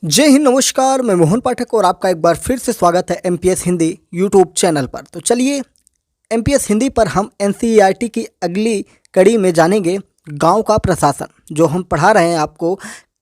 जय हिंद, नमस्कार। मैं मोहन पाठक और आपका एक बार फिर से स्वागत है एमपीएस हिंदी यूट्यूब चैनल पर। तो चलिए, एमपीएस हिंदी पर हम एनसीईआरटी की अगली कड़ी में जानेंगे गांव का प्रशासन, जो हम पढ़ा रहे हैं आपको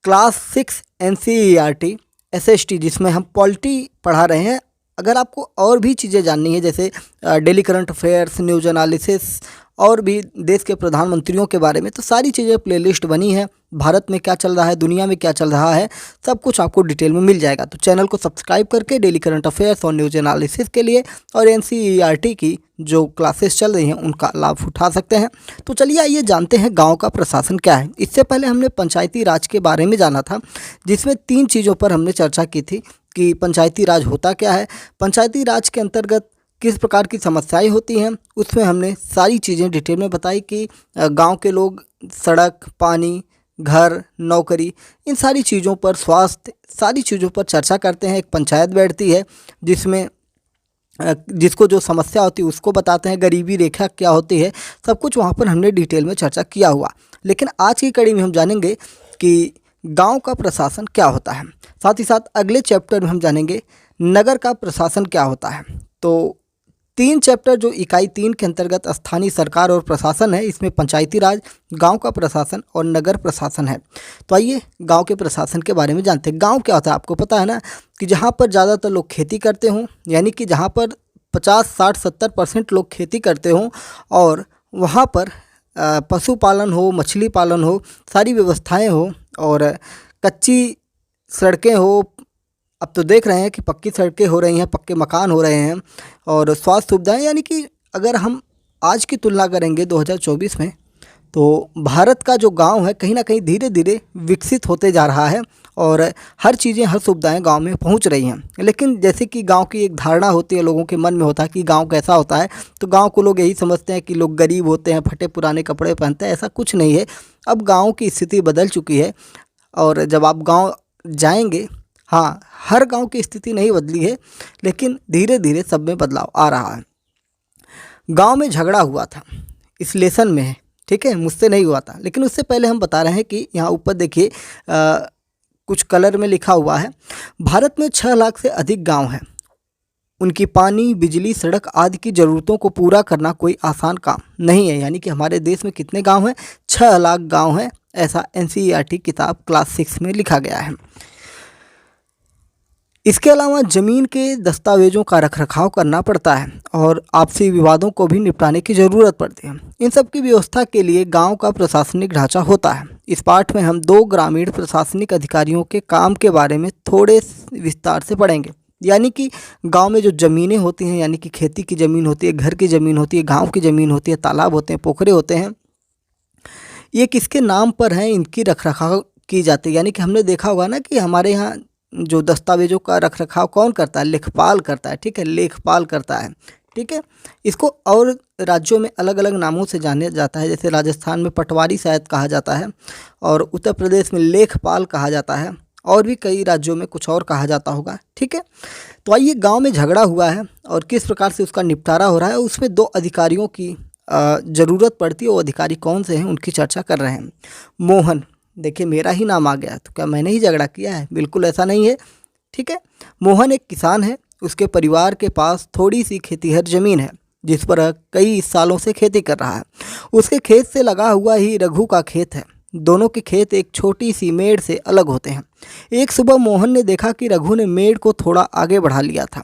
क्लास 6 एनसीईआरटी एसएसटी, जिसमें हम पॉलिटी पढ़ा रहे हैं। अगर आपको और भी चीज़ें जाननी है, जैसे daily current affairs, news analysis और भी देश के प्रधानमंत्रियों के बारे में, तो सारी चीज़ें प्लेलिस्ट बनी है। भारत में क्या चल रहा है, दुनिया में क्या चल रहा है, सब कुछ आपको डिटेल में मिल जाएगा। तो चैनल को सब्सक्राइब करके डेली करंट अफेयर्स और न्यूज एनालिसिस के लिए और एनसीईआरटी की जो क्लासेस चल रही हैं उनका लाभ उठा सकते हैं। तो चलिए आइए जानते हैं गांव का प्रशासन क्या है। इससे पहले हमने पंचायती राज के बारे में जाना था, जिसमें 3 चीज़ों पर हमने चर्चा की थी कि पंचायती राज होता क्या है, पंचायती राज के अंतर्गत किस प्रकार की समस्याएं होती हैं। उसमें हमने सारी चीज़ें डिटेल में बताई कि गांव के लोग सड़क, पानी, घर, नौकरी, इन सारी चीज़ों पर, स्वास्थ्य, सारी चीज़ों पर चर्चा करते हैं। एक पंचायत बैठती है जिसमें जिसको जो समस्या होती है उसको बताते हैं, गरीबी रेखा क्या होती है, सब कुछ वहाँ पर हमने डिटेल में चर्चा किया हुआ। लेकिन आज की कड़ी में हम जानेंगे कि गांव का प्रशासन क्या होता है। साथ ही साथ अगले चैप्टर में हम जानेंगे नगर का प्रशासन क्या होता है। तो 3 चैप्टर जो इकाई 3 के अंतर्गत स्थानीय सरकार और प्रशासन है, इसमें पंचायती राज, गांव का प्रशासन और नगर प्रशासन है। तो आइए गांव के प्रशासन के बारे में जानते हैं। गांव क्या होता है, आपको पता है ना, कि जहां पर ज़्यादातर लोग खेती करते हों, यानी कि जहां पर 50, 60, 70% लोग खेती करते हों और वहां पर पशुपालन हो, मछली पालन हो, सारी व्यवस्थाएँ हो और कच्ची सड़कें हो। अब तो देख रहे हैं कि पक्की सड़कें हो रही हैं, पक्के मकान हो रहे हैं और स्वास्थ्य सुविधाएं, यानी कि अगर हम आज की तुलना करेंगे 2024 में, तो भारत का जो गांव है कहीं ना कहीं धीरे धीरे विकसित होते जा रहा है और हर चीज़ें, हर सुविधाएं गांव में पहुंच रही हैं। लेकिन जैसे कि गांव की एक धारणा होती है, लोगों के मन में होता है कि गांव कैसा होता है, तो गांव को लोग यही समझते हैं कि लोग गरीब होते हैं, फटे पुराने कपड़े पहनते हैं। ऐसा कुछ नहीं है। अब गाँव की स्थिति बदल चुकी है और जब आप गाँव जाएंगे, हाँ, हर गांव की स्थिति नहीं बदली है, लेकिन धीरे धीरे सब में बदलाव आ रहा है। गांव में झगड़ा हुआ था, इस लेसन में है, ठीक है, मुझसे नहीं हुआ था। लेकिन उससे पहले हम बता रहे हैं कि यहाँ ऊपर देखिए, कुछ कलर में लिखा हुआ है, भारत में 6 लाख से अधिक गांव हैं। उनकी पानी, बिजली, सड़क आदि की ज़रूरतों को पूरा करना कोई आसान काम नहीं है। यानी कि हमारे देश में कितने गांव हैं? 6 लाख गांव हैं, ऐसा एनसीईआरटी किताब क्लास 6 में लिखा गया है। इसके अलावा ज़मीन के दस्तावेजों का रखरखाव करना पड़ता है और आपसी विवादों को भी निपटाने की ज़रूरत पड़ती है। इन सब की व्यवस्था के लिए गांव का प्रशासनिक ढांचा होता है। इस पाठ में हम 2 ग्रामीण प्रशासनिक अधिकारियों के काम के बारे में थोड़े विस्तार से पढ़ेंगे। यानी कि गांव में जो ज़मीनें होती हैं, यानी कि खेती की ज़मीन होती है, घर की ज़मीन होती है, गाँव की ज़मीन होती है, तालाब होते हैं, पोखरे होते हैं, ये किसके नाम पर हैं, इनकी रखरखाव की जाती है। यानी कि हमने देखा होगा ना कि हमारे यहाँ जो दस्तावेजों का रखरखाव कौन करता है? लेखपाल करता है, ठीक है, लेखपाल करता है, ठीक है। इसको और राज्यों में अलग अलग नामों से जाना जाता है, जैसे राजस्थान में पटवारी शायद कहा जाता है और उत्तर प्रदेश में लेखपाल कहा जाता है और भी कई राज्यों में कुछ और कहा जाता होगा, ठीक है। तो आइए, गाँव में झगड़ा हुआ है और किस प्रकार से उसका निपटारा हो रहा है, उसमें 2 अधिकारियों की ज़रूरत पड़ती है। वो अधिकारी कौन से हैं, उनकी चर्चा कर रहे हैं। मोहन, देखिए मेरा ही नाम आ गया, तो क्या मैंने ही झगड़ा किया है? बिल्कुल ऐसा नहीं है, ठीक है। मोहन एक किसान है। उसके परिवार के पास थोड़ी सी खेतीहर ज़मीन है जिस पर कई सालों से खेती कर रहा है। उसके खेत से लगा हुआ ही रघु का खेत है। दोनों के खेत एक छोटी सी मेड़ से अलग होते हैं। एक सुबह मोहन ने देखा कि रघु ने मेड़ को थोड़ा आगे बढ़ा लिया था।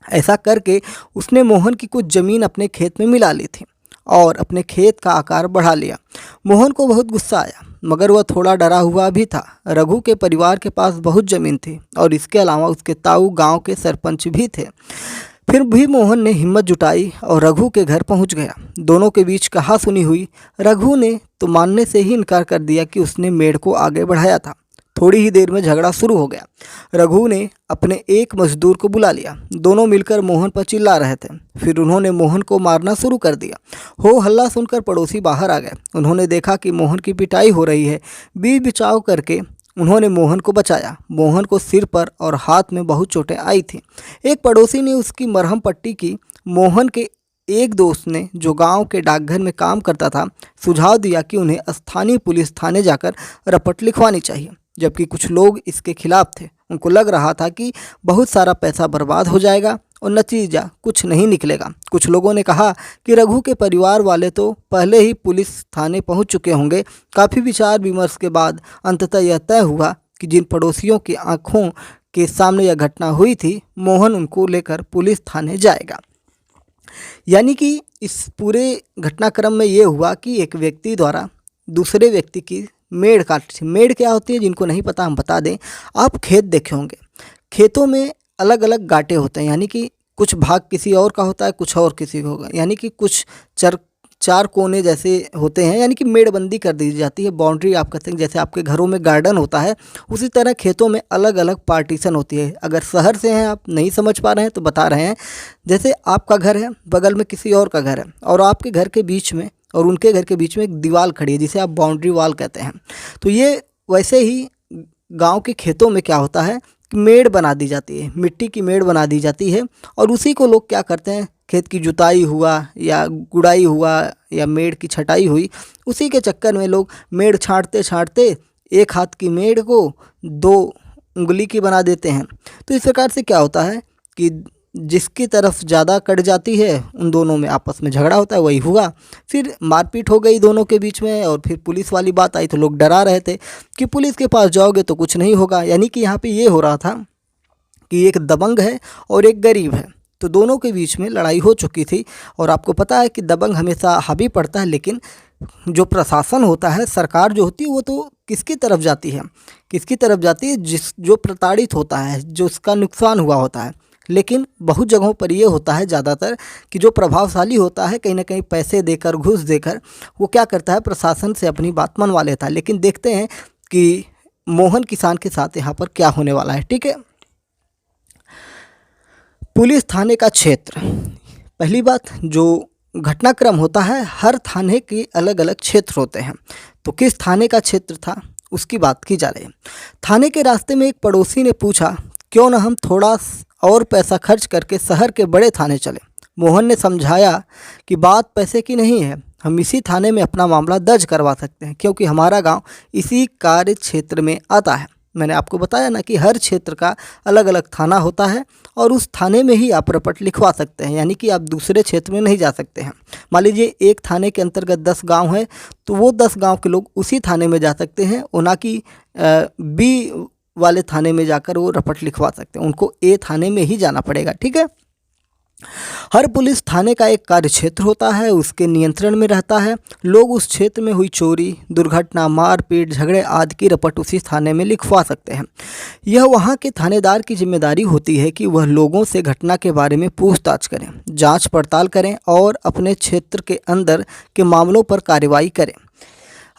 ऐसा करके उसने मोहन की कुछ ज़मीन अपने खेत में मिला ली थी और अपने खेत का आकार बढ़ा लिया। मोहन को बहुत गुस्सा आया, मगर वह थोड़ा डरा हुआ भी था। रघु के परिवार के पास बहुत ज़मीन थी और इसके अलावा उसके ताऊ गांव के सरपंच भी थे। फिर भी मोहन ने हिम्मत जुटाई और रघु के घर पहुंच गया। दोनों के बीच कहासुनी हुई। रघु ने तो मानने से ही इनकार कर दिया कि उसने मेड़ को आगे बढ़ाया था। थोड़ी ही देर में झगड़ा शुरू हो गया। रघु ने अपने एक मजदूर को बुला लिया। दोनों मिलकर मोहन पर चिल्ला रहे थे। फिर उन्होंने मोहन को मारना शुरू कर दिया। हो हल्ला सुनकर पड़ोसी बाहर आ गए। उन्होंने देखा कि मोहन की पिटाई हो रही है। बीच बचाव करके उन्होंने मोहन को बचाया। मोहन को सिर पर और हाथ में बहुत चोटें आई थी। एक पड़ोसी ने उसकी मरहम पट्टी की। मोहन के एक दोस्त ने, जो गांव के डाकघर में काम करता था, सुझाव दिया कि उन्हें स्थानीय पुलिस थाने जाकर रपट लिखवानी चाहिए। जबकि कुछ लोग इसके खिलाफ थे। उनको लग रहा था कि बहुत सारा पैसा बर्बाद हो जाएगा और नतीजा कुछ नहीं निकलेगा। कुछ लोगों ने कहा कि रघु के परिवार वाले तो पहले ही पुलिस थाने पहुंच चुके होंगे। काफ़ी विचार विमर्श के बाद अंततः यह तय हुआ कि जिन पड़ोसियों की आंखों के सामने यह घटना हुई थी, मोहन उनको लेकर पुलिस थाने जाएगा। यानी कि इस पूरे घटनाक्रम में ये हुआ कि एक व्यक्ति द्वारा दूसरे व्यक्ति की मेड़ काटी। मेड़ क्या होती है, जिनको नहीं पता हम बता दें। आप खेत देखे होंगे, खेतों में अलग अलग गांठें होते हैं, यानी कि कुछ भाग किसी और का होता है, कुछ और किसी का होगा, यानी कि कुछ चार कोने जैसे होते हैं, यानी कि मेड़बंदी कर दी जाती है, बाउंड्री आप कहते हैं। जैसे आपके घरों में गार्डन होता है, उसी तरह खेतों में अलग अलग पार्टीशन होती है। अगर शहर से हैं, आप नहीं समझ पा रहे हैं तो बता रहे हैं। जैसे आपका घर है, बगल में किसी और का घर है, और आपके घर के बीच में और उनके घर के बीच में एक दीवार खड़ी है, जिसे आप बाउंड्री वॉल कहते हैं। तो ये वैसे ही गांव के खेतों में क्या होता है, मेड़ बना दी जाती है, मिट्टी की मेड़ बना दी जाती है, और उसी को लोग क्या करते हैं, खेत की जुताई हुआ या गुड़ाई हुआ या मेड़ की छटाई हुई, उसी के चक्कर में लोग मेड़ छाँटते छाँटते एक हाथ की मेड़ को 2 उंगली की बना देते हैं। तो इस प्रकार से क्या होता है कि जिसकी तरफ ज़्यादा कट जाती है, उन दोनों में आपस में झगड़ा होता है, वही हुआ। फिर मारपीट हो गई दोनों के बीच में, और फिर पुलिस वाली बात आई तो लोग डरा रहे थे कि पुलिस के पास जाओगे तो कुछ नहीं होगा। यानी कि यहाँ पे ये हो रहा था कि एक दबंग है और एक गरीब है, तो दोनों के बीच में लड़ाई हो चुकी थी। और आपको पता है कि दबंग हमेशा हावी पड़ता है, लेकिन जो प्रशासन होता है, सरकार जो होती है, वो तो किसकी तरफ जाती है, किसकी तरफ जाती है, जो प्रताड़ित होता है, जो उसका नुकसान हुआ होता है। लेकिन बहुत जगहों पर ये होता है ज़्यादातर कि जो प्रभावशाली होता है, कहीं ना कहीं पैसे देकर, घूस देकर, वो क्या करता है, प्रशासन से अपनी बात मनवा लेता है। लेकिन देखते हैं कि मोहन किसान के साथ यहाँ पर क्या होने वाला है। ठीक है, पुलिस थाने का क्षेत्र। पहली बात, जो घटनाक्रम होता है, हर थाने के अलग अलग क्षेत्र होते हैं। तो किस थाने का क्षेत्र था, उसकी बात की जा रही है। थाने के रास्ते में एक पड़ोसी ने पूछा, क्यों ना हम थोड़ा और पैसा खर्च करके शहर के बड़े थाने चले। मोहन ने समझाया कि बात पैसे की नहीं है, हम इसी थाने में अपना मामला दर्ज करवा सकते हैं, क्योंकि हमारा गांव इसी कार्य क्षेत्र में आता है। मैंने आपको बताया ना कि हर क्षेत्र का अलग अलग थाना होता है, और उस थाने में ही आप रपट लिखवा सकते हैं, यानी कि आप दूसरे क्षेत्र में नहीं जा सकते हैं। मान लीजिए एक थाने के अंतर्गत 10 गांव है, तो वो 10 गांव के लोग उसी थाने में जा सकते हैं, और ना कि बी वाले थाने में जाकर वो रपट लिखवा सकते हैं। उनको ए थाने में ही जाना पड़ेगा। ठीक है, हर पुलिस थाने का एक कार्य क्षेत्र होता है, उसके नियंत्रण में रहता है। लोग उस क्षेत्र में हुई चोरी, दुर्घटना, मारपीट, झगड़े आदि की रपट उसी थाने में लिखवा सकते हैं। यह वहाँ के थानेदार की जिम्मेदारी होती है कि वह लोगों से घटना के बारे में पूछताछ करें, जांच पड़ताल करें और अपने क्षेत्र के अंदर के मामलों पर कार्रवाई करें।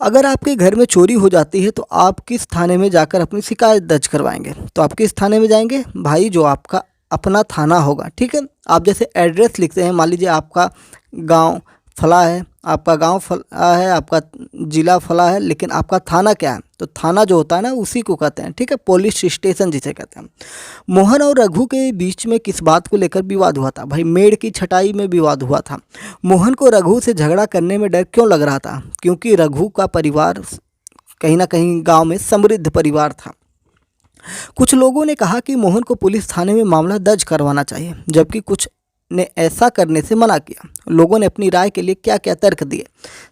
अगर आपके घर में चोरी हो जाती है तो आप किस थाने में जाकर अपनी शिकायत दर्ज करवाएंगे, तो आप किस थाने में जाएंगे भाई, जो आपका अपना थाना होगा। ठीक है, आप जैसे एड्रेस लिखते हैं, मान लीजिए आपका गांव फला है, आपका गांव फला है, आपका ज़िला फला है, लेकिन आपका थाना क्या है, तो थाना जो होता है ना, उसी को कहते हैं। ठीक है, पुलिस स्टेशन जिसे कहते हैं। मोहन और रघु के बीच में किस बात को लेकर विवाद हुआ था भाई, मेड़ की छटाई में विवाद हुआ था। मोहन को रघु से झगड़ा करने में डर क्यों लग रहा था, क्योंकि रघु का परिवार कहीं ना कहीं गाँव में समृद्ध परिवार था। कुछ लोगों ने कहा कि मोहन को पुलिस थाने में मामला दर्ज करवाना चाहिए, जबकि कुछ ने ऐसा करने से मना किया। लोगों ने अपनी राय के लिए क्या क्या तर्क दिए,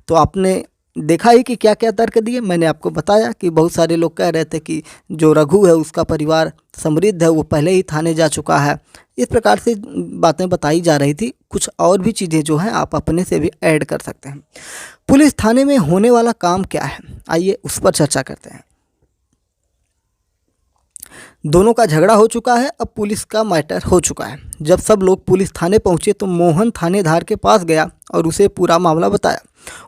तो आपने देखा ही कि क्या क्या तर्क दिए। मैंने आपको बताया कि बहुत सारे लोग कह रहे थे कि जो रघु है उसका परिवार समृद्ध है, वो पहले ही थाने जा चुका है। इस प्रकार से बातें बताई जा रही थी। कुछ और भी चीज़ें जो हैं आप अपने से भी ऐड कर सकते हैं। पुलिस थाने में होने वाला काम क्या है, आइए उस पर चर्चा करते हैं। दोनों का झगड़ा हो चुका है, अब पुलिस का मैटर हो चुका है। जब सब लोग पुलिस थाने पहुंचे तो मोहन थानेदार के पास गया और उसे पूरा मामला बताया।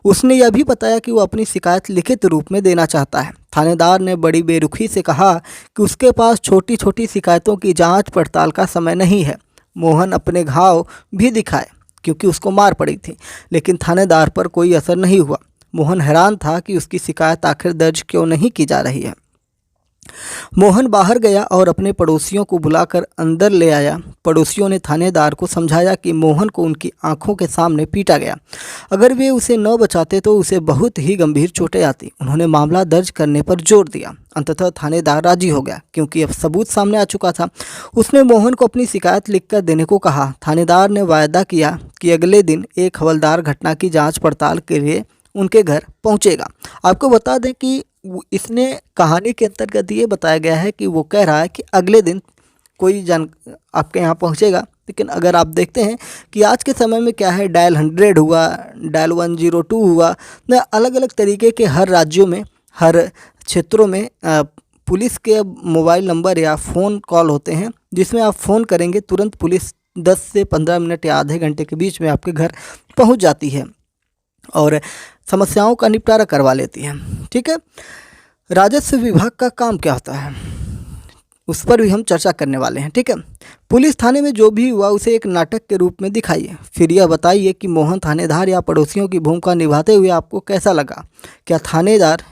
उसने यह भी बताया कि वो अपनी शिकायत लिखित रूप में देना चाहता है। थानेदार ने बड़ी बेरुखी से कहा कि उसके पास छोटी छोटी शिकायतों की जांच पड़ताल का समय नहीं है। मोहन अपने घाव भी दिखाए क्योंकि उसको मार पड़ी थी, लेकिन थानेदार पर कोई असर नहीं हुआ। मोहन हैरान था कि उसकी शिकायत आखिर दर्ज क्यों नहीं की जा रही है। मोहन बाहर गया और अपने पड़ोसियों को बुलाकर अंदर ले आया। पड़ोसियों ने थानेदार को समझाया कि मोहन को उनकी आंखों के सामने पीटा गया। अगर वे उसे न बचाते तो उसे बहुत ही गंभीर चोटें आती। उन्होंने मामला दर्ज करने पर जोर दिया। अंततः थानेदार राजी हो गया क्योंकि अब सबूत सामने आ चुका था। उसने मोहन को अपनी शिकायत लिखकर देने को कहा। थानेदार ने वायदा किया कि अगले दिन एक हवलदार घटना की जाँच पड़ताल के लिए उनके घर पहुँचेगा। आपको बता दें कि इसने कहानी के अंतर्गत ये बताया गया है कि वो कह रहा है कि अगले दिन कोई आपके यहाँ पहुँचेगा। लेकिन अगर आप देखते हैं कि आज के समय में क्या है, डायल 100 हुआ, डायल 102 हुआ, न अलग अलग तरीके के हर राज्यों में, हर क्षेत्रों में पुलिस के मोबाइल नंबर या फ़ोन कॉल होते हैं जिसमें आप फ़ोन करेंगे तुरंत पुलिस 10 से 15 मिनट या आधे घंटे के बीच में आपके घर पहुँच जाती है और समस्याओं का निपटारा करवा लेती है। ठीक है, राजस्व विभाग का काम क्या होता है उस पर भी हम चर्चा करने वाले हैं। ठीक है, पुलिस थाने में जो भी हुआ उसे एक नाटक के रूप में दिखाइए। फिर यह बताइए कि मोहन थानेदार या पड़ोसियों की भूमिका निभाते हुए आपको कैसा लगा। क्या थानेदार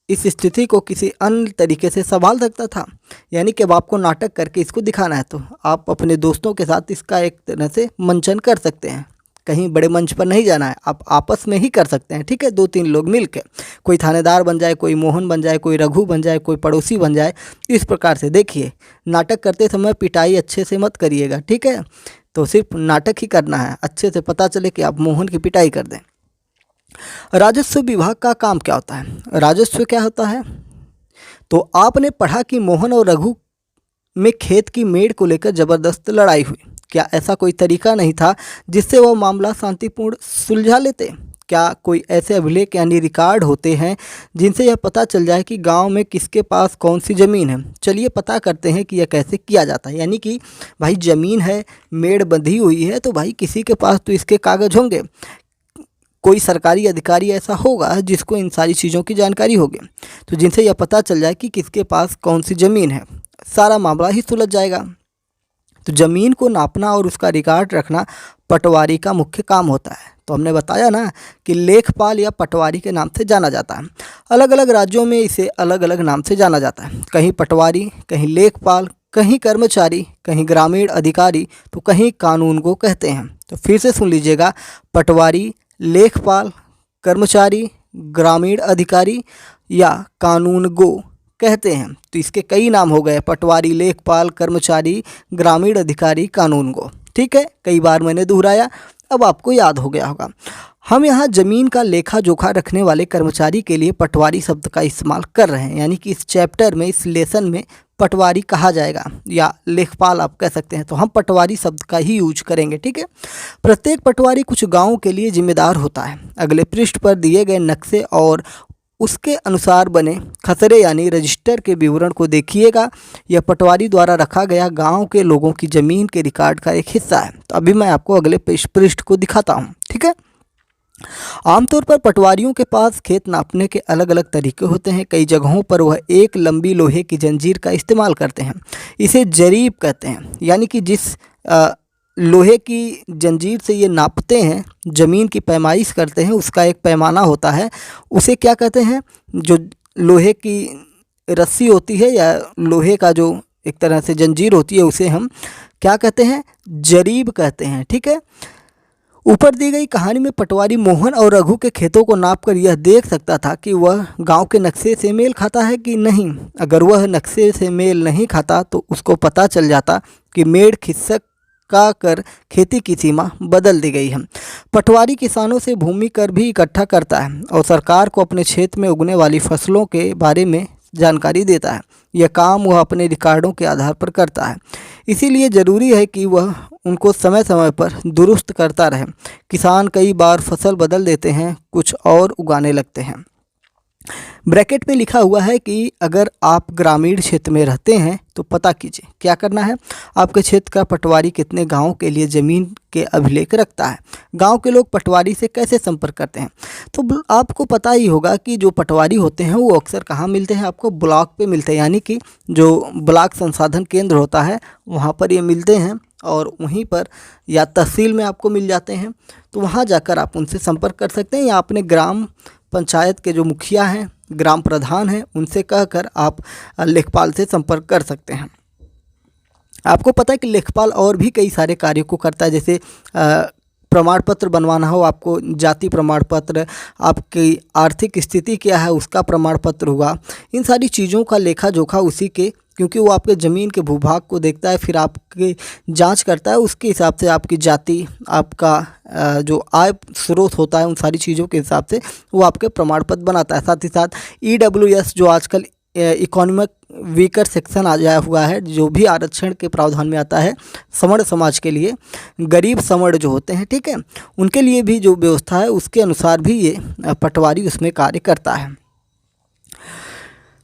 इस स्थिति को किसी अन्य तरीके से संभाल सकता था? यानी कि अब आपको नाटक करके इसको दिखाना है तो आप अपने दोस्तों के साथ इसका एक तरह से मंचन कर सकते हैं। कहीं बड़े मंच पर नहीं जाना है, आप आपस में ही कर सकते हैं। ठीक है, 2-3 लोग मिलकर कोई थानेदार बन जाए, कोई मोहन बन जाए, कोई रघु बन जाए, कोई पड़ोसी बन जाए। इस प्रकार से देखिए, नाटक करते समय पिटाई अच्छे से मत करिएगा। ठीक है, तो सिर्फ नाटक ही करना है, अच्छे से पता चले कि आप मोहन की पिटाई कर दें। राजस्व विभाग का काम क्या होता है? राजस्व क्या होता है? तो आपने पढ़ा कि मोहन और रघु में खेत की मेड़ को लेकर जबरदस्त लड़ाई हुई। क्या ऐसा कोई तरीका नहीं था जिससे वह मामला शांतिपूर्ण सुलझा लेते? क्या कोई ऐसे अभिलेख यानी रिकॉर्ड होते हैं जिनसे यह पता चल जाए कि गांव में किसके पास कौन सी ज़मीन है? चलिए पता करते हैं कि यह कैसे किया जाता है। यानी कि भाई ज़मीन है, मेड़ बंधी हुई है, तो भाई किसी के पास तो इसके कागज़ होंगे। कोई सरकारी अधिकारी ऐसा होगा जिसको इन सारी चीज़ों की जानकारी होगी, तो जिनसे यह पता चल जाए कि किसके पास कौन सी ज़मीन है, सारा मामला ही सुलझ जाएगा। तो ज़मीन को नापना और उसका रिकॉर्ड रखना पटवारी का मुख्य काम होता है। तो हमने बताया ना कि लेखपाल या पटवारी के नाम से जाना जाता है। अलग अलग राज्यों में इसे अलग अलग नाम से जाना जाता है। कहीं पटवारी, कहीं लेखपाल, कहीं कर्मचारी, कहीं ग्रामीण अधिकारी, तो कहीं कानूनगो कहते हैं। तो फिर से सुन लीजिएगा, पटवारी, लेखपाल, कर्मचारी, ग्रामीण अधिकारी या कानूनगो कहते हैं। तो इसके कई नाम हो गए, पटवारी, लेखपाल, कर्मचारी, ग्रामीण अधिकारी, कानूनगो। ठीक है, कई बार मैंने दोहराया, अब आपको याद हो गया होगा। हम यहाँ ज़मीन का लेखा जोखा रखने वाले कर्मचारी के लिए पटवारी शब्द का इस्तेमाल कर रहे हैं। यानी कि इस चैप्टर में, इस लेसन में पटवारी कहा जाएगा या लेखपाल आप कह सकते हैं। तो हम पटवारी शब्द का ही यूज करेंगे। ठीक है, प्रत्येक पटवारी कुछ गाँव के लिए जिम्मेदार होता है। अगले पृष्ठ पर दिए गए नक्शे और उसके अनुसार बने खसरे यानी रजिस्टर के विवरण को देखिएगा। यह पटवारी द्वारा रखा गया गांव के लोगों की ज़मीन के रिकॉर्ड का एक हिस्सा है। तो अभी मैं आपको अगले पृष्ठ को दिखाता हूं। ठीक है, आमतौर पर पटवारियों के पास खेत नापने के अलग अलग तरीके होते हैं। कई जगहों पर वह एक लंबी लोहे की जंजीर का इस्तेमाल करते हैं। इसे जरीब कहते हैं। यानी कि जिस लोहे की जंजीर से ये नापते हैं, ज़मीन की पैमाइश करते हैं, उसका एक पैमाना होता है। उसे क्या कहते हैं? जो लोहे की रस्सी होती है या लोहे का जो एक तरह से जंजीर होती है, उसे हम क्या कहते हैं? जरीब कहते हैं। ठीक है, ऊपर दी गई कहानी में पटवारी मोहन और रघु के खेतों को नापकर यह देख सकता था कि वह गांव के नक्शे से मेल खाता है कि नहीं। अगर वह नक्शे से मेल नहीं खाता तो उसको पता चल जाता कि मेड़ खिसक का कर खेती की सीमा बदल दी गई है। पटवारी किसानों से भूमि कर भी इकट्ठा करता है और सरकार को अपने क्षेत्र में उगने वाली फसलों के बारे में जानकारी देता है। यह काम वह अपने रिकॉर्डों के आधार पर करता है, इसीलिए ज़रूरी है कि वह उनको समय समय पर दुरुस्त करता रहे। किसान कई बार फसल बदल देते हैं, कुछ और उगाने लगते हैं। ब्रैकेट में लिखा हुआ है कि अगर आप ग्रामीण क्षेत्र में रहते हैं तो पता कीजिए क्या करना है। आपके क्षेत्र का पटवारी कितने गांवों के लिए ज़मीन के अभिलेख रखता है, गांव के लोग पटवारी से कैसे संपर्क करते हैं। तो आपको पता ही होगा कि जो पटवारी होते हैं वो अक्सर कहाँ मिलते हैं? आपको ब्लॉक पे मिलते हैं। यानी कि जो ब्लॉक संसाधन केंद्र होता है वहाँ पर ये मिलते हैं और वहीं पर या तहसील में आपको मिल जाते हैं। तो वहाँ जाकर आप उनसे संपर्क कर सकते हैं या अपने ग्राम पंचायत के जो मुखिया हैं ग्राम प्रधान हैं उनसे कहकर आप लेखपाल से संपर्क कर सकते हैं। आपको पता है कि लेखपाल और भी कई सारे कार्यों को करता है, जैसे प्रमाण पत्र बनवाना हो आपको, जाति प्रमाण पत्र, आपकी आर्थिक स्थिति क्या है उसका प्रमाण पत्र हुआ, इन सारी चीज़ों का लेखा जोखा उसी के, क्योंकि वो आपके ज़मीन के भूभाग को देखता है, फिर आपकी जांच करता है, उसके हिसाब से आपकी जाति, आपका जो आय स्रोत होता है, उन सारी चीज़ों के हिसाब से वो आपके प्रमाण पत्र बनाता है। साथ ही साथ EWS जो आजकल इकोनॉमिक वीकर सेक्शन आ जाया हुआ है, जो भी आरक्षण के प्रावधान में आता है सवर्ण समाज के लिए, गरीब सवर्ण जो होते हैं, ठीक है, उनके लिए भी जो व्यवस्था है उसके अनुसार भी ये पटवारी उसमें कार्य करता है।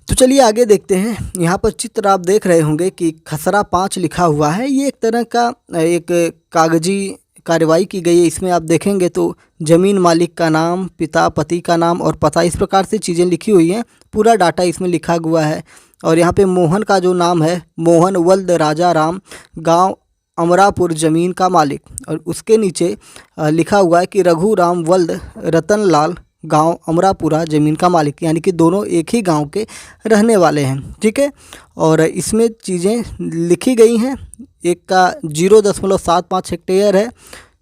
तो चलिए आगे देखते हैं। यहाँ पर चित्र आप देख रहे होंगे कि खसरा 5 लिखा हुआ है। ये एक तरह का एक कागजी कार्रवाई की गई है। इसमें आप देखेंगे तो ज़मीन मालिक का नाम, पिता पति का नाम और पता, इस प्रकार से चीज़ें लिखी हुई हैं। पूरा डाटा इसमें लिखा हुआ है। और यहाँ पे मोहन का जो नाम है, मोहन वल्द राजा राम, गांव अमरापुर, ज़मीन का मालिक। और उसके नीचे लिखा हुआ है कि रघु राम वल्द रतन लाल, गांव अमरापुरा, ज़मीन का मालिक, यानी कि दोनों एक ही गांव के रहने वाले हैं, ठीक है। और इसमें चीज़ें लिखी गई हैं। एक का 0.75 हेक्टेयर है,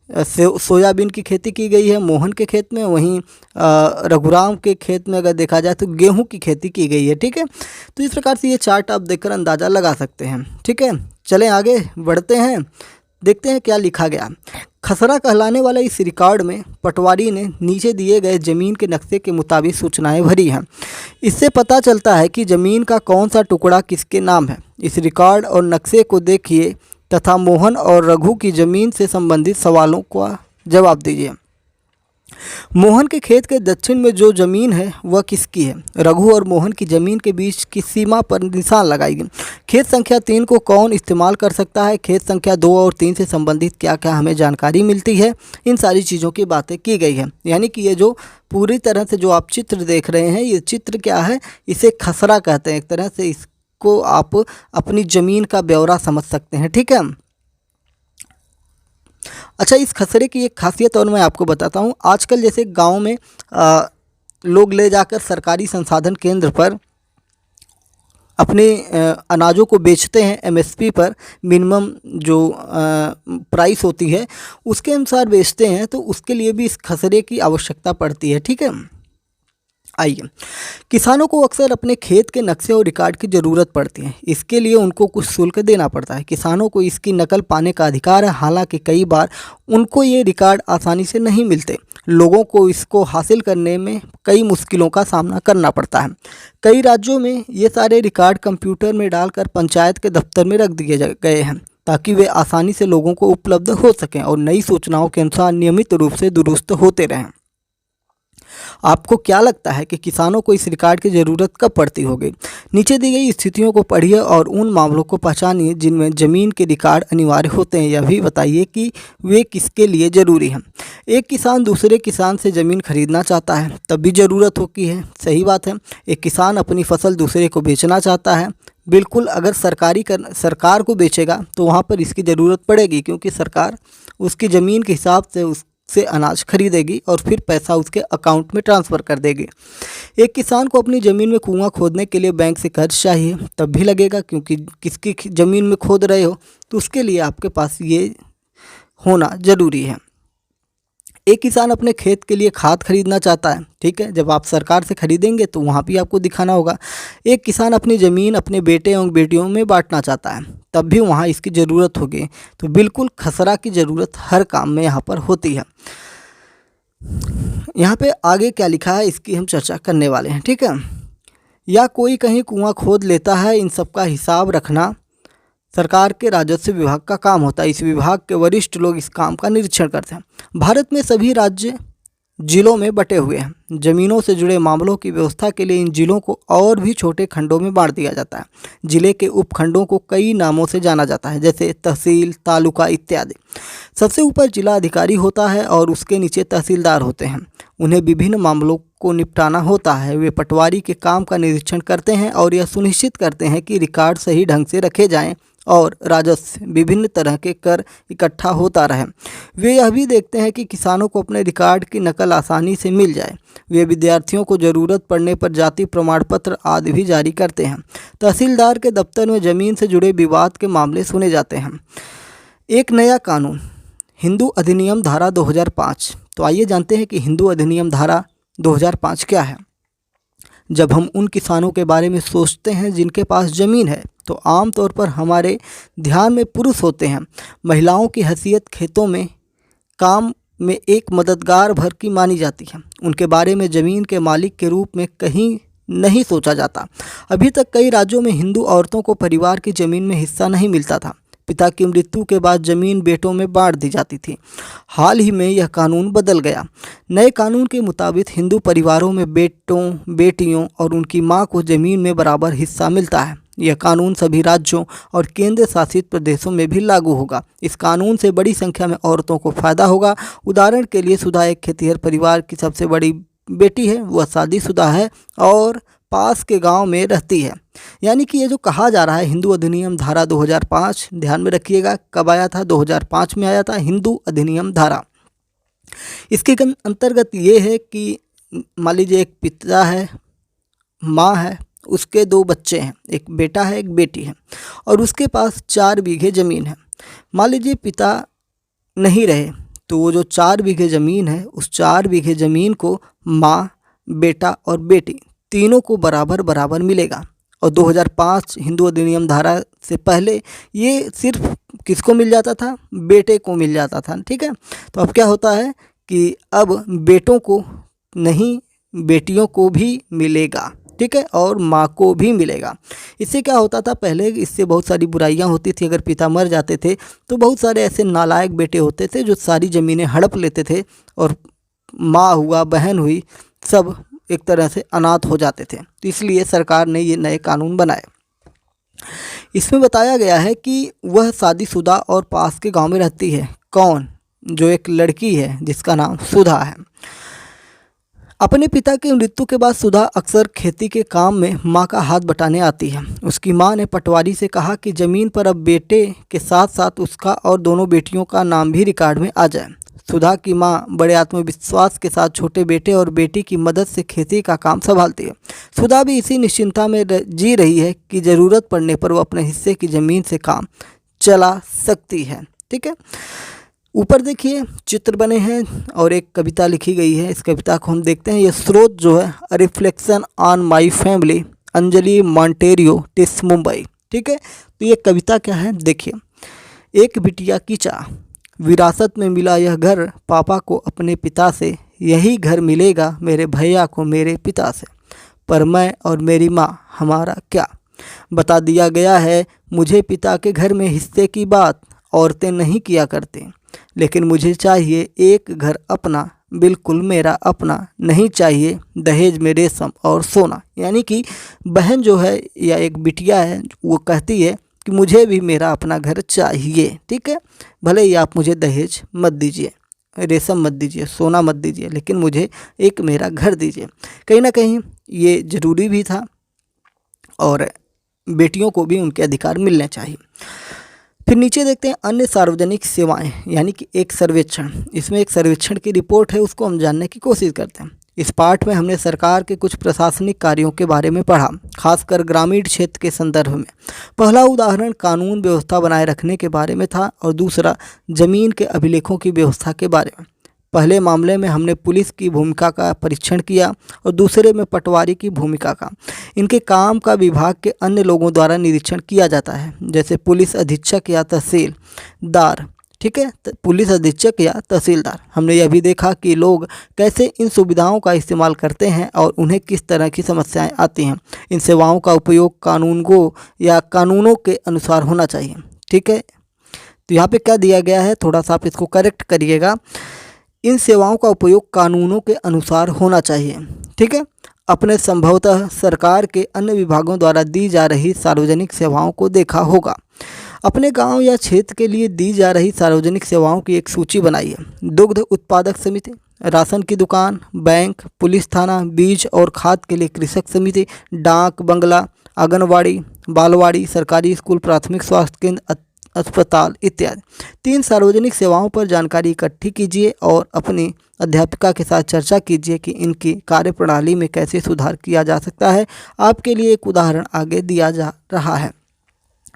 सोयाबीन की खेती की गई है मोहन के खेत में, वहीं रघुराम के खेत में अगर देखा जाए तो गेहूं की खेती की गई है, ठीक है। तो इस प्रकार से ये चार्ट आप देखकर अंदाज़ा लगा सकते हैं, ठीक है। चलें आगे बढ़ते हैं, देखते हैं क्या लिखा गया। खसरा कहलाने वाला इस रिकॉर्ड में पटवारी ने नीचे दिए गए ज़मीन के नक्शे के मुताबिक सूचनाएं भरी हैं। इससे पता चलता है कि ज़मीन का कौन सा टुकड़ा किसके नाम है। इस रिकॉर्ड और नक्शे को देखिए तथा मोहन और रघु की ज़मीन से संबंधित सवालों का जवाब दीजिए। मोहन के खेत के दक्षिण में जो ज़मीन है वह किसकी है? रघु और मोहन की ज़मीन के बीच की सीमा पर निशान लगाएगी। खेत संख्या 3 को कौन इस्तेमाल कर सकता है? खेत संख्या 2 और 3 से संबंधित क्या क्या हमें जानकारी मिलती है? इन सारी चीज़ों की बातें की गई है। यानी कि ये जो पूरी तरह से जो आप चित्र देख रहे हैं, ये चित्र क्या है, इसे खसरा कहते हैं। एक तरह से इसको आप अपनी ज़मीन का ब्यौरा समझ सकते हैं, ठीक है। अच्छा, इस खसरे की एक खासियत और मैं आपको बताता हूँ। आजकल जैसे गांव में लोग ले जाकर सरकारी संसाधन केंद्र पर अपने अनाजों को बेचते हैं MSP पर, मिनिमम जो प्राइस होती है उसके अनुसार बेचते हैं, तो उसके लिए भी इस खसरे की आवश्यकता पड़ती है, ठीक है। आइए, किसानों को अक्सर अपने खेत के नक्शे और रिकॉर्ड की ज़रूरत पड़ती है। इसके लिए उनको कुछ शुल्क देना पड़ता है। किसानों को इसकी नकल पाने का अधिकार है, हालांकि कई बार उनको ये रिकॉर्ड आसानी से नहीं मिलते। लोगों को इसको हासिल करने में कई मुश्किलों का सामना करना पड़ता है। कई राज्यों में ये सारे रिकॉर्ड कंप्यूटर में डालकर पंचायत के दफ्तर में रख दिए गए हैं, ताकि वे आसानी से लोगों को उपलब्ध हो सकें और नई सूचनाओं के अनुसार नियमित रूप से दुरुस्त होते रहें। आपको क्या लगता है कि किसानों को इस रिकॉर्ड की ज़रूरत कब पड़ती होगी? नीचे दी गई स्थितियों को पढ़िए और उन मामलों को पहचानिए जिनमें ज़मीन के रिकॉर्ड अनिवार्य होते हैं। यह भी बताइए कि वे किसके लिए ज़रूरी हैं। एक किसान दूसरे किसान से ज़मीन खरीदना चाहता है, तब भी ज़रूरत होती है, सही बात है। एक किसान अपनी फसल दूसरे को बेचना चाहता है, बिल्कुल। अगर सरकार को बेचेगा तो वहाँ पर इसकी ज़रूरत पड़ेगी, क्योंकि सरकार उसकी ज़मीन के हिसाब से अनाज खरीदेगी और फिर पैसा उसके अकाउंट में ट्रांसफ़र कर देगी। एक किसान को अपनी ज़मीन में कुआं खोदने के लिए बैंक से कर्ज चाहिए, तब भी लगेगा, क्योंकि किसकी ज़मीन में खोद रहे हो तो उसके लिए आपके पास ये होना ज़रूरी है। एक किसान अपने खेत के लिए खाद खरीदना चाहता है, ठीक है। जब आप सरकार से खरीदेंगे तो वहाँ भी आपको दिखाना होगा। एक किसान अपनी ज़मीन अपने बेटे एवं बेटियों में बांटना चाहता है, तब भी वहाँ इसकी ज़रूरत होगी। तो बिल्कुल खसरा की ज़रूरत हर काम में यहाँ पर होती है। यहाँ पे आगे क्या लिखा है इसकी हम चर्चा करने वाले हैं, ठीक है। या कोई कहीं कुआं खोद लेता है, इन सब का हिसाब रखना सरकार के राजस्व विभाग का काम होता है। इस विभाग के वरिष्ठ लोग इस काम का निरीक्षण करते हैं। भारत में सभी राज्य जिलों में बटे हुए हैं। ज़मीनों से जुड़े मामलों की व्यवस्था के लिए इन जिलों को और भी छोटे खंडों में बांट दिया जाता है। जिले के उपखंडों को कई नामों से जाना जाता है, जैसे तहसील, तालुका इत्यादि। सबसे ऊपर जिला अधिकारी होता है और उसके नीचे तहसीलदार होते हैं। उन्हें विभिन्न मामलों को निपटाना होता है। वे पटवारी के काम का निरीक्षण करते हैं और यह सुनिश्चित करते हैं कि रिकॉर्ड सही ढंग से रखे जाएं और राजस्व विभिन्न तरह के कर इकट्ठा होता रहे। वे यह भी देखते हैं कि किसानों को अपने रिकॉर्ड की नकल आसानी से मिल जाए। वे विद्यार्थियों को ज़रूरत पड़ने पर जाति प्रमाण पत्र आदि भी जारी करते हैं। तहसीलदार के दफ्तर में ज़मीन से जुड़े विवाद के मामले सुने जाते हैं। एक नया कानून, हिंदू अधिनियम धारा 2005। तो आइए जानते हैं कि हिंदू अधिनियम धारा 2005 क्या है। जब हम उन किसानों के बारे में सोचते हैं जिनके पास ज़मीन है तो आमतौर पर हमारे ध्यान में पुरुष होते हैं। महिलाओं की हैसियत खेतों में काम में एक मददगार भर की मानी जाती है। उनके बारे में ज़मीन के मालिक के रूप में कहीं नहीं सोचा जाता। अभी तक कई राज्यों में हिंदू औरतों को परिवार की ज़मीन में हिस्सा नहीं मिलता था। पिता की मृत्यु के बाद ज़मीन बेटों में बांट दी जाती थी। हाल ही में यह कानून बदल गया। नए कानून के मुताबिक हिंदू परिवारों में बेटों, बेटियों और उनकी मां को ज़मीन में बराबर हिस्सा मिलता है। यह कानून सभी राज्यों और केंद्र शासित प्रदेशों में भी लागू होगा। इस कानून से बड़ी संख्या में औरतों को फ़ायदा होगा। उदाहरण के लिए सुधा एक खेतिहर परिवार की सबसे बड़ी बेटी है। वह शादीशुदा है और पास के गांव में रहती है। यानी कि ये जो कहा जा रहा है हिंदू अधिनियम धारा 2005, ध्यान में रखिएगा कब आया था, 2005 में आया था हिंदू अधिनियम धारा। इसके अंतर्गत ये है कि मान लीजिए एक पिता है, माँ है, उसके 2 बच्चे हैं, एक बेटा है, एक बेटी है, और उसके पास 4 बीघे ज़मीन है। मान लीजिए पिता नहीं रहे तो वो जो 4 बीघे ज़मीन है, उस 4 बीघे ज़मीन को माँ, बेटा और बेटी तीनों को बराबर बराबर मिलेगा। और 2005 हिंदू अधिनियम धारा से पहले ये सिर्फ किसको मिल जाता था, बेटे को मिल जाता था। ठीक है, तो अब क्या होता है कि अब बेटों को नहीं, बेटियों को भी मिलेगा। ठीक है, और माँ को भी मिलेगा। इससे क्या होता था, पहले इससे बहुत सारी बुराइयां होती थी। अगर पिता मर जाते थे तो बहुत सारे ऐसे नालायक बेटे होते थे जो सारी ज़मीनें हड़प लेते थे और माँ हुआ, बहन हुई, सब एक तरह से अनाथ हो जाते थे। तो इसलिए सरकार ने ये नए कानून बनाए। इसमें बताया गया है कि वह शादीशुदा और पास के गांव में रहती है। कौन? जो एक लड़की है जिसका नाम सुधा है। अपने पिता की मृत्यु के बाद सुधा अक्सर खेती के काम में मां का हाथ बटाने आती है। उसकी मां ने पटवारी से कहा कि ज़मीन पर अब बेटे के साथ साथ उसका और दोनों बेटियों का नाम भी रिकॉर्ड में आ जाए। सुधा की मां बड़े आत्मविश्वास के साथ छोटे बेटे और बेटी की मदद से खेती का काम संभालती है। सुधा भी इसी निश्चिंता में जी रही है कि ज़रूरत पड़ने पर वह अपने हिस्से की ज़मीन से काम चला सकती है। ठीक है, ऊपर देखिए चित्र बने हैं और एक कविता लिखी गई है। इस कविता को हम देखते हैं। ये स्रोत जो है reflection on my family, Anjali Monteiro TISS, Mumbai. ठीक है, तो ये कविता क्या है देखिए। एक बिटिया की चाह, विरासत में मिला यह घर पापा को अपने पिता से, यही घर मिलेगा मेरे भैया को मेरे पिता से, पर मैं और मेरी माँ हमारा क्या, बता दिया गया है मुझे पिता के घर में हिस्से की बात, औरतें नहीं किया करते, लेकिन मुझे चाहिए एक घर अपना, बिल्कुल मेरा अपना, नहीं चाहिए दहेज में रेशम और सोना। यानी कि बहन जो है या एक बिटिया है वो कहती है कि मुझे भी मेरा अपना घर चाहिए। ठीक है, भले ही आप मुझे दहेज मत दीजिए, रेशम मत दीजिए, सोना मत दीजिए, लेकिन मुझे एक मेरा घर दीजिए। कहीं ना कहीं ये ज़रूरी भी था और बेटियों को भी उनके अधिकार मिलने चाहिए। फिर नीचे देखते हैं अन्य सार्वजनिक सेवाएं, यानी कि एक सर्वेक्षण। इसमें एक सर्वेक्षण की रिपोर्ट है, उसको हम जानने की कोशिश करते हैं। इस पाठ में हमने सरकार के कुछ प्रशासनिक कार्यों के बारे में पढ़ा, खासकर ग्रामीण क्षेत्र के संदर्भ में। पहला उदाहरण कानून व्यवस्था बनाए रखने के बारे में था और दूसरा जमीन के अभिलेखों की व्यवस्था के बारे में। पहले मामले में हमने पुलिस की भूमिका का परीक्षण किया और दूसरे में पटवारी की भूमिका का। इनके काम का विभाग के अन्य लोगों द्वारा निरीक्षण किया जाता है, जैसे पुलिस अधीक्षक या तहसीलदार। ठीक है, पुलिस अधीक्षक या तहसीलदार। हमने यह भी देखा कि लोग कैसे इन सुविधाओं का इस्तेमाल करते हैं और उन्हें किस तरह की समस्याएं आती हैं। इन सेवाओं का उपयोग कानूनों या कानूनों के अनुसार होना चाहिए। ठीक है, तो यहाँ पे क्या दिया गया है, थोड़ा सा आप इसको करेक्ट करिएगा। इन सेवाओं का उपयोग कानूनों के अनुसार होना चाहिए। ठीक है, अपने संभवतः सरकार के अन्य विभागों द्वारा दी जा रही सार्वजनिक सेवाओं को देखा होगा। अपने गांव या क्षेत्र के लिए दी जा रही सार्वजनिक सेवाओं की एक सूची बनाइए। दुग्ध उत्पादक समिति, राशन की दुकान, बैंक, पुलिस थाना, बीज और खाद के लिए कृषक समिति, डाक बंगला, आंगनवाड़ी, बालवाड़ी, सरकारी स्कूल, प्राथमिक स्वास्थ्य केंद्र, अस्पताल इत्यादि। 3 सार्वजनिक सेवाओं पर जानकारी इकट्ठी कीजिए और अपनी अध्यापिका के साथ चर्चा कीजिए कि इनकी कार्यप्रणाली में कैसे सुधार किया जा सकता है। आपके लिए एक उदाहरण आगे दिया जा रहा है।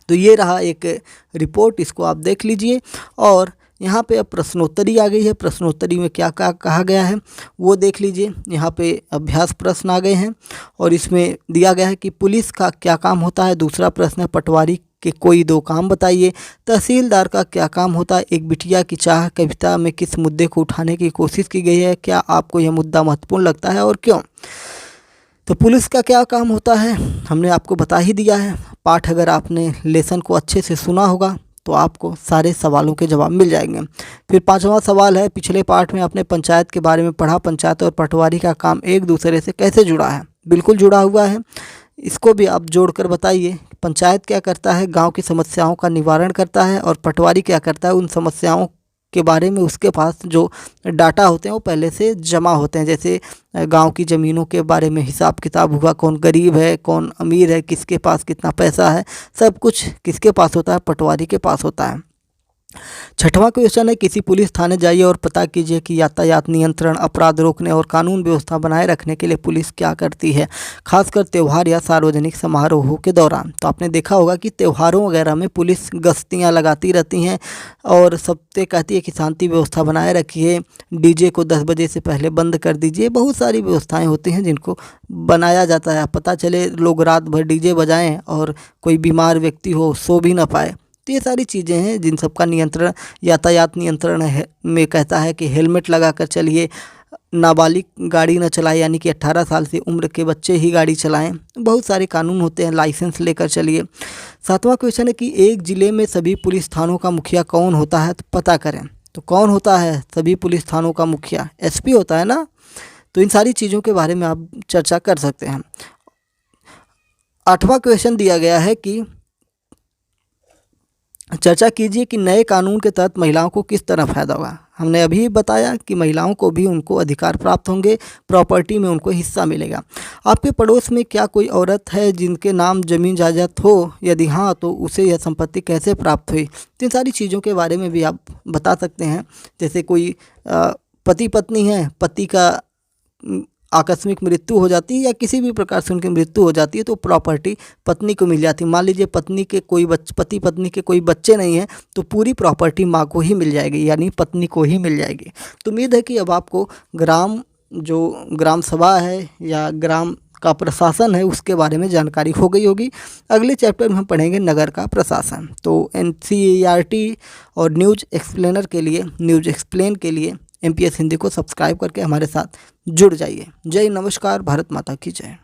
तो ये रहा एक रिपोर्ट, इसको आप देख लीजिए। और यहाँ पे अब प्रश्नोत्तरी आ गई है। प्रश्नोत्तरी में क्या क्या कहा गया है वो देख लीजिए। यहाँ पे अभ्यास प्रश्न आ गए हैं और इसमें दिया गया है कि पुलिस का क्या काम होता है। दूसरा प्रश्न है पटवारी के कोई 2 काम बताइए। तहसीलदार का क्या काम होता है। एक बिटिया की चाह कविता में किस मुद्दे को उठाने की कोशिश की गई है। क्या आपको यह मुद्दा महत्वपूर्ण लगता है और क्यों। तो पुलिस का क्या काम होता है हमने आपको बता ही दिया है। पाठ अगर आपने लेसन को अच्छे से सुना होगा तो आपको सारे सवालों के जवाब मिल जाएंगे। फिर 5वां सवाल है, पिछले पाठ में आपने पंचायत के बारे में पढ़ा। पंचायत और पटवारी का काम एक दूसरे से कैसे जुड़ा है। बिल्कुल जुड़ा हुआ है। इसको भी आप जोड़कर बताइए। पंचायत क्या करता है, गांव की समस्याओं का निवारण करता है, और पटवारी क्या करता है, उन समस्याओं के बारे में उसके पास जो डाटा होते हैं वो पहले से जमा होते हैं। जैसे गांव की ज़मीनों के बारे में हिसाब किताब हुआ, कौन गरीब है, कौन अमीर है, किसके पास कितना पैसा है, सब कुछ किसके पास होता है, पटवारी के पास होता है। 6वां क्वेश्चन है, किसी पुलिस थाने जाइए और पता कीजिए कि यातायात नियंत्रण, अपराध रोकने और कानून व्यवस्था बनाए रखने के लिए पुलिस क्या करती है, खासकर त्यौहार या सार्वजनिक समारोहों के दौरान। तो आपने देखा होगा कि त्योहारों वगैरह में पुलिस गश्तियां लगाती रहती हैं और सबसे कहती है कि शांति व्यवस्था बनाए रखिए, डीजे को 10 बजे से पहले बंद कर दीजिए। बहुत सारी व्यवस्थाएँ होती हैं जिनको बनाया जाता है। पता चले लोग रात भर डीजे बजाएँ और कोई बीमार व्यक्ति हो, सो भी ना पाए। तो ये सारी चीज़ें हैं जिन सब का नियंत्रण यातायात नियंत्रण है में कहता है कि हेलमेट लगाकर चलिए, नाबालिग गाड़ी न चलाएं, यानी कि 18 साल से उम्र के बच्चे ही गाड़ी चलाएं। बहुत सारे कानून होते हैं, लाइसेंस लेकर चलिए। 7वां क्वेश्चन है कि एक ज़िले में सभी पुलिस थानों का मुखिया कौन होता है, तो पता करें। तो कौन होता है सभी पुलिस थानों का मुखिया, एसपी होता है ना। तो इन सारी चीज़ों के बारे में आप चर्चा कर सकते हैं। 8वां क्वेश्चन दिया गया है कि चर्चा कीजिए कि नए कानून के तहत महिलाओं को किस तरह फ़ायदा होगा। हमने अभी बताया कि महिलाओं को भी उनको अधिकार प्राप्त होंगे, प्रॉपर्टी में उनको हिस्सा मिलेगा। आपके पड़ोस में क्या कोई औरत है जिनके नाम ज़मीन जायदाद हो, यदि हाँ तो उसे यह संपत्ति कैसे प्राप्त हुई। तो इन सारी चीज़ों के बारे में भी आप बता सकते हैं। जैसे कोई पति पत्नी है, पति का आकस्मिक मृत्यु हो जाती है या किसी भी प्रकार से उनकी मृत्यु हो जाती है तो प्रॉपर्टी पत्नी को मिल जाती है। मान लीजिए पति पत्नी के कोई बच्चे नहीं हैं तो पूरी प्रॉपर्टी माँ को ही मिल जाएगी, यानी पत्नी को ही मिल जाएगी। तो उम्मीद है कि अब आपको ग्राम सभा है या ग्राम का प्रशासन है उसके बारे में जानकारी हो गई होगी। अगले चैप्टर में हम पढ़ेंगे नगर का प्रशासन। तो NCERT और न्यूज़ एक्सप्लेन के लिए MPS हिंदी को सब्सक्राइब करके हमारे साथ जुड़ जाइए। जय नमस्कार, भारत माता की जय।